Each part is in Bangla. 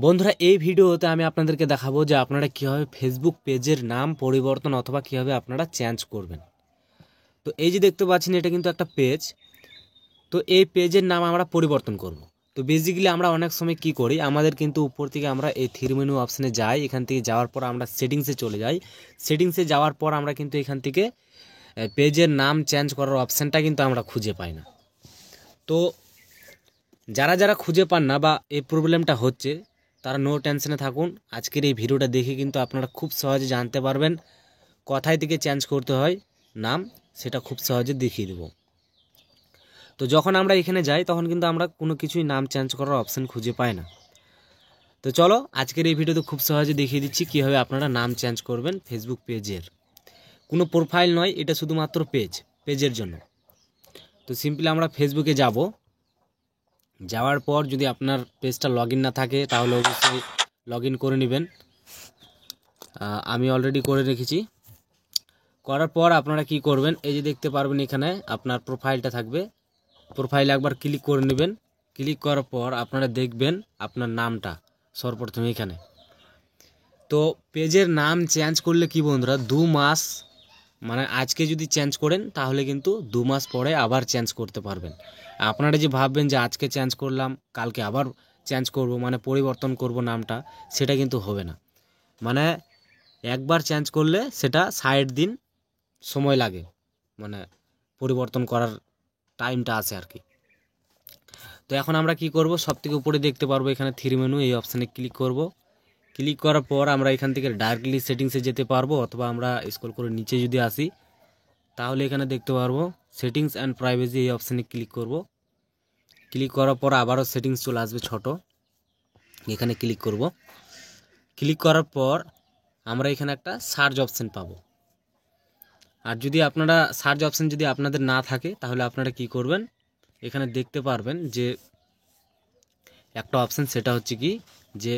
বন্ধুরা এই ভিডিওতে আমি আপনাদেরকে দেখাবো যে আপনারা কীভাবে ফেসবুক পেজের নাম পরিবর্তন অথবা কীভাবে আপনারা চেঞ্জ করবেন। তো এই যে দেখতে পাচ্ছেন এটা কিন্তু একটা পেজ। তো এই পেজের নাম আমরা পরিবর্তন করব। তো বেসিক্যালি আমরা অনেক সময় কি করি, আমাদের কিন্তু উপর থেকে আমরা এই থ্রি মেনু অপশানে যাই, এখান থেকে যাওয়ার পর আমরা সেটিংসে চলে যাই। সেটিংসে যাওয়ার পর আমরা কিন্তু এখান থেকে পেজের নাম চেঞ্জ করার অপশানটা কিন্তু আমরা খুঁজে পাই না। তো যারা যারা খুঁজে পান না বা এই প্রবলেমটা হচ্ছে তারা নো টেনশনে থাকুন। আজকের এই ভিডিওটা দেখে কিন্তু আপনারা খুব সহজে জানতে পারবেন কোথায় থেকে চেঞ্জ করতে হয় নাম, সেটা খুব সহজে দেখিয়ে দেব। তো যখন আমরা এখানে যাই তখন কিন্তু আমরা কোনো কিছুই নাম চেঞ্জ করার অপশান খুঁজে পাই না। তো চলো আজকের এই ভিডিওতে খুব সহজে দেখিয়ে দিচ্ছি কীভাবে আপনারা নাম চেঞ্জ করবেন ফেসবুক পেজের। কোনো প্রোফাইল নয়, এটা শুধুমাত্র পেজের জন্য। তো সিম্পলি আমরা ফেসবুকে যাব। যাওয়ার পর যদি আপনার পেজটা লগ ইন না থাকে তাহলে অবশ্যই লগ ইন করে নেবেন। আমি অলরেডি করে রেখেছি। করার পর আপনারা কি করবেন, এই যে দেখতে পারবেন এখানে আপনার প্রোফাইলটা থাকবে। প্রোফাইলে একবার ক্লিক করে নেবেন। ক্লিক করার পর আপনারা দেখবেন আপনার নামটা সর্বপ্রথম এখানে। তো পেজের নাম চেঞ্জ করলে কি বন্ধুরা, 2 মাস মানে আজকে যদি চেঞ্জ করেন তাহলে কিন্তু 2 মাস পরে আবার চেঞ্জ করতে পারবেন। আপনারা যে ভাববেন যে আজকে চেঞ্জ করলাম কালকে আবার চেঞ্জ করব, মানে পরিবর্তন করব নামটা, সেটা কিন্তু হবে না। মানে একবার চেঞ্জ করলে সেটা 60 দিন সময় লাগে, মানে পরিবর্তন করার টাইমটা আছে আর কি। তো এখন আমরা কি করব, সবথেকে উপরে দেখতে পারবো এখানে থ্রি মেনু, এই অপশানে ক্লিক করব। ক্লিক করার পর আমরা এখান থেকে ডাইরেক্টলি সেটিংসে যেতে পারবো, অথবা আমরা স্ক্রল করে নিচে যদি আসি তাহলে এখানে দেখতে পারবো সেটিংস অ্যান্ড প্রাইভেসি, এই অপশানে ক্লিক করব। ক্লিক করার পর আবারও সেটিংস চলে আসবে ছোট, এখানে ক্লিক করব। ক্লিক করার পর আমরা এখানে একটা সার্চ অপশান পাবো। আর যদি আপনারা সার্চ অপশান যদি আপনাদের না থাকে তাহলে আপনারা কি করবেন, এখানে দেখতে পারবেন যে একটা অপশান, সেটা হচ্ছে কি যে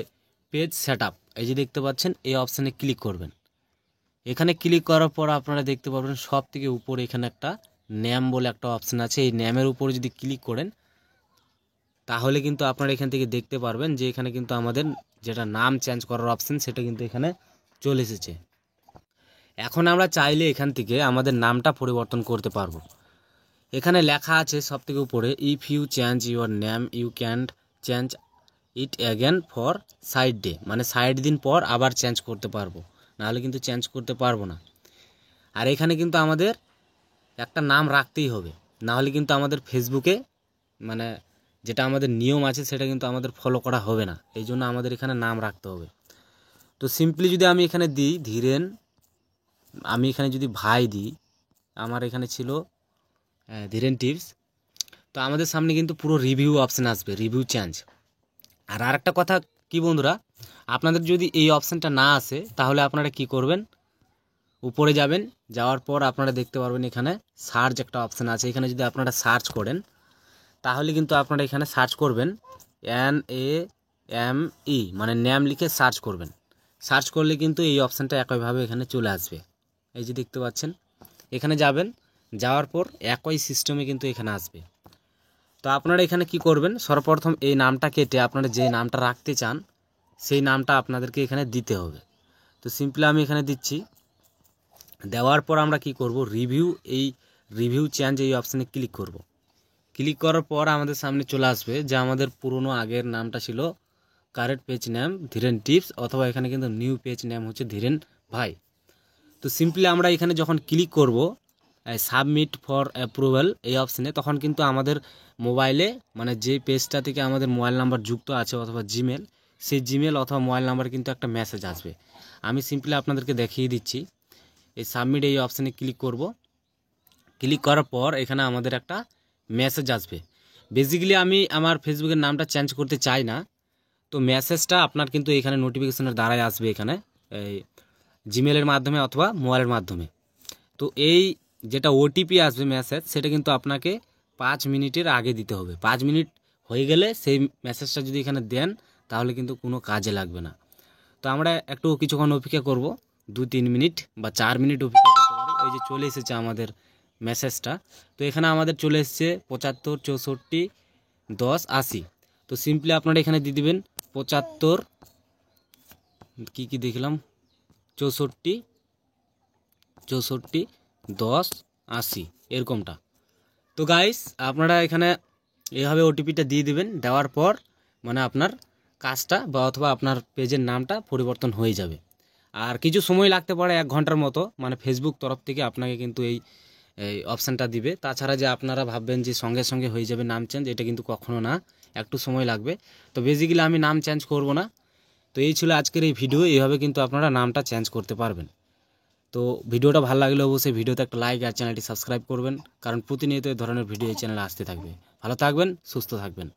পেজ সেটআপ, এই যে দেখতে পাচ্ছেন এই অপশানে ক্লিক করবেন। এখানে ক্লিক করার পর আপনারা দেখতে পারবেন সব থেকে উপরে এখানে একটা নেম বলে একটা অপশান আছে। এই নেমের উপরে যদি ক্লিক করেন তাহলে কিন্তু আপনারা এখান থেকে দেখতে পারবেন যে এখানে কিন্তু আমাদের যেটা নাম চেঞ্জ করার অপশান সেটা কিন্তু এখানে চলে এসেছে। এখন আমরা চাইলে এখান থেকে আমাদের নামটা পরিবর্তন করতে পারবো। এখানে লেখা আছে সব থেকে উপরে, if you change your name you can change it again for 60 day, মানে 60 দিন পর আবার চেঞ্জ করতে পারবো, নাহলে কিন্তু চেঞ্জ করতে পারবো না। আর এখানে কিন্তু আমাদের একটা নাম রাখতেই হবে, নাহলে কিন্তু আমাদের ফেসবুকে মানে যেটা আমাদের নিয়ম আছে সেটা কিন্তু আমাদের ফলো করা হবে না। এই জন্য আমাদের এখানে নাম রাখতে হবে। তো সিম্পলি যদি আমি এখানে দিই ধীরেন, আমি এখানে যদি ভাই দিই, আমার এখানে ছিল ধীরেন টিপস, তো আমাদের সামনে কিন্তু পুরো রিভিউ অপশান আসবে, রিভিউ চেঞ্জ। আর আরেকটা কথা কি বন্ধুরা, আপনাদের যদি এই অপশানটা না আসে তাহলে আপনারা কি করবেন, উপরে যাবেন, যাওয়ার পর আপনারা দেখতে পারবেন এখানে সার্চ একটা অপশান আছে। এখানে যদি আপনারা সার্চ করেন তাহলে কিন্তু আপনারা এখানে সার্চ করবেন NAME, মানে নেম লিখে সার্চ করবেন। সার্চ করলে কিন্তু এই অপশানটা একইভাবে এখানে চলে আসবে। এই যে দেখতে পাচ্ছেন এখানে যাবেন, যাওয়ার পর একই সিস্টেমে কিন্তু এখানে আসবে। তো আপনারা এখানে কি করবেন, সর্বপ্রথম এই নামটা কেটে আপনারা যে নামটা রাখতে চান সেই নামটা আপনাদেরকে এখানে দিতে হবে। তো সিম্পলি আমি এখানে দিচ্ছি। দেওয়ার পর আমরা কি করব, রিভিউ চেঞ্জ এই অপশানে ক্লিক করব। ক্লিক করার পর আমাদের সামনে চলে আসবে যে আমাদের পুরনো আগের নামটা ছিল current page name Dhiren tips, অথবা এখানে কিন্তু নিউ পেজ নেম হচ্ছে ধীরেন ভাই। তো সিম্পলি আমরা এখানে যখন ক্লিক করব সাবমিট ফর অ্যাপ্রুভাল এই অপশানে, তখন কিন্তু আমাদের মোবাইলে মানে যে পেজটা থেকে আমাদের মোবাইল নাম্বার যুক্ত আছে অথবা জিমেল, সেই জিমেল অথবা মোবাইল নাম্বার কিন্তু একটা মেসেজ আসবে। আমি সিম্পলি আপনাদেরকে দেখিয়ে দিচ্ছি। এই সাবমিট এই অপশানে ক্লিক করব। ক্লিক করার পর এখানে আমাদের একটা মেসেজ আসবে। বেসিক্যালি আমি আমার ফেসবুকের নামটা চেঞ্জ করতে চাই না, তো মেসেজটা আপনার কিন্তু এখানে নোটিফিকেশনের দ্বারাই আসবে, এখানে এই জিমেলের মাধ্যমে অথবা মোবাইলের মাধ্যমে। তো এই যেটা ওটিপি আসবে মেসেজ, সেটা কিন্তু আপনাকে 5 মিনিটের আগে দিতে হবে। 5 মিনিট হয়ে গেলে সেই মেসেজটা যদি এখানে দেন তাহলে কিন্তু কোনো কাজে লাগবে না। তো আমরা একটু কিছুক্ষণ অপেক্ষা করব, 2-3 মিনিট বা 4 মিনিট অপেক্ষা করতে পারি। ওই যে চলে এসেছে আমাদের মেসেজটা। তো এখানে আমাদের চলে এসেছে 75 64 10 80। তো সিম্পলি আপনারা এখানে দিয়ে দেবেন 75 কি দেখলাম 64 10 80 এরকমটা। তো গাইস আপনারা এখানে এইভাবে ওটিপিটা দিয়ে দিবেন, দেওয়ার পর মানে আপনার কাজটা বা অথবা আপনার পেজের নামটা পরিবর্তন হয়ে যাবে। আর কিছু সময় লাগতে পারে, 1 ঘন্টার মতো, মানে ফেসবুক তরফ থেকে আপনাকে কিন্তু এই অপশানটা দিবে। তাছাড়া যে আপনারা ভাববেন যে সঙ্গে সঙ্গে হয়ে যাবে নাম চেঞ্জ, এটা কিন্তু কখনো না, একটু সময় লাগবে। তো বেসিক্যালি আমি নাম চেঞ্জ করব না। তো এই ছিল আজকের এই ভিডিও, এইভাবে কিন্তু আপনারা নামটা চেঞ্জ করতে পারবেন। তো ভিডিওটা ভালো লাগলে অবশ্যই ভিডিওতে একটা লাইক আর চ্যানেলটি সাবস্ক্রাইব করবেন, কারণ প্রতিনিয়ত এই ধরনের ভিডিও এই চ্যানেলে আসতে থাকবে। ভালো থাকবেন, সুস্থ থাকবেন।